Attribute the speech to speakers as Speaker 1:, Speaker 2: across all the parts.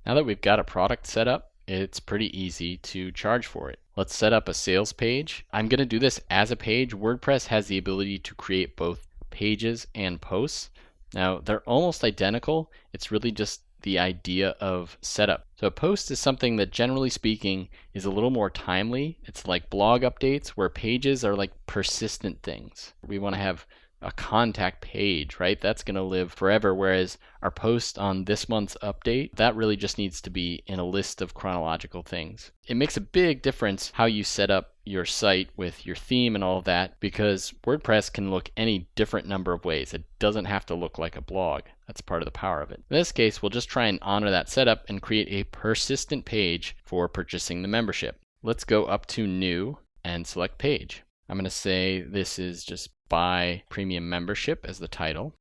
Speaker 1: Now that we've got a product set up, it's pretty easy to charge for it. Let's set up a sales page. I'm going to do this as a page. WordPress has the ability to create both pages and posts. Now they're almost identical. It's really just the idea of setup. So a post is something that, generally speaking, is a little more timely. It's like blog updates, where pages are like persistent things. We want to have a contact page, right? That's going to live forever, whereas our post on this month's update, that really just needs to be in a list of chronological things. It makes a big difference how you set up your site with your theme and all of that, because WordPress can look any different number of ways. It doesn't have to look like a blog. That's part of the power of it. In this case, we'll just try and honor that setup and create a persistent page for purchasing the membership. Let's go up to New and select Page. I'm going to say this is just Buy Premium Membership as the title.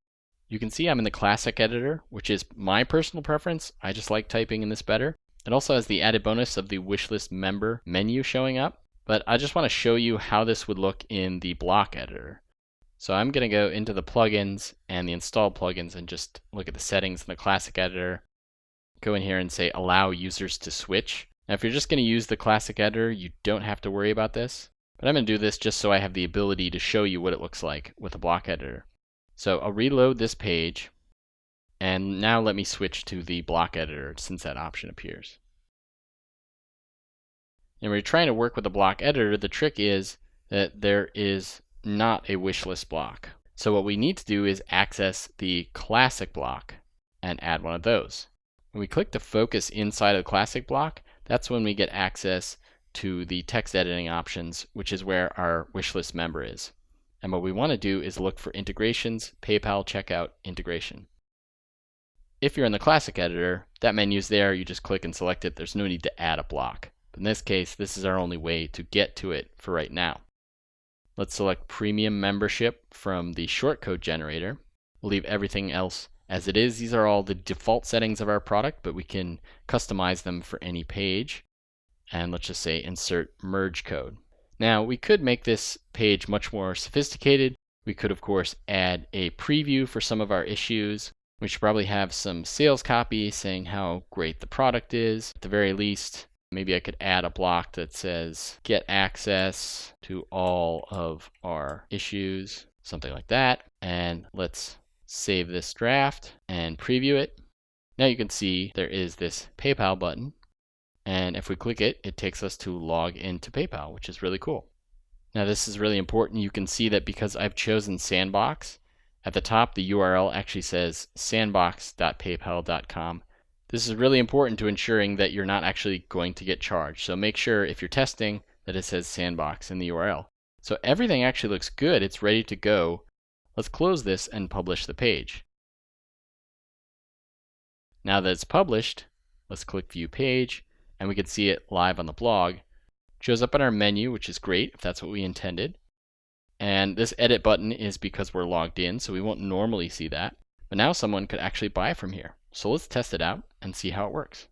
Speaker 1: You can see I'm in the Classic editor, which is my personal preference. I just like typing in this better. It also has the added bonus of the Wishlist Member menu showing up, but I just want to show you how this would look in the block editor. So I'm going to go into the plugins and the installed plugins and just look at the settings in the Classic editor. Go in here and say allow users to switch. Now if you're just going to use the Classic editor, you don't have to worry about this. But I'm going to do this just so I have the ability to show you what it looks like with a block editor. So I'll reload this page, and now let me switch to the block editor since that option appears. And when you're trying to work with a block editor, the trick is that there is not a wish list block. So what we need to do is access the Classic block and add one of those. When we click to focus inside of the Classic block, that's when we get access to the text editing options, which is where our wishlist member is. And what we want to do is look for integrations, PayPal checkout integration. If you're in the Classic editor, that menu's there, you just click and select it. There's no need to add a block. But in this case, this is our only way to get to it for right now. Let's select Premium Membership from the shortcode generator. We'll leave everything else as it is. These are all the default settings of our product, but we can customize them for any page. And let's just say insert merge code. Now we could make this page much more sophisticated. We could of course add a preview for some of our issues. We should probably have some sales copy saying how great the product is. At the very least, maybe I could add a block that says get access to all of our issues, something like that. And let's save this draft and preview it. Now you can see there is this PayPal button. And if we click it, it takes us to log into PayPal, which is really cool. Now this is really important. You can see that because I've chosen Sandbox, at the top the URL actually says sandbox.paypal.com. This is really important to ensuring that you're not actually going to get charged. So make sure if you're testing that it says Sandbox in the URL. So everything actually looks good. It's ready to go. Let's close this and publish the page. Now that it's published, let's click View Page. And we can see it live on the blog. It shows up in our menu, which is great if that's what we intended. And this edit button is because we're logged in, so we won't normally see that. But now someone could actually buy from here. So let's test it out and see how it works.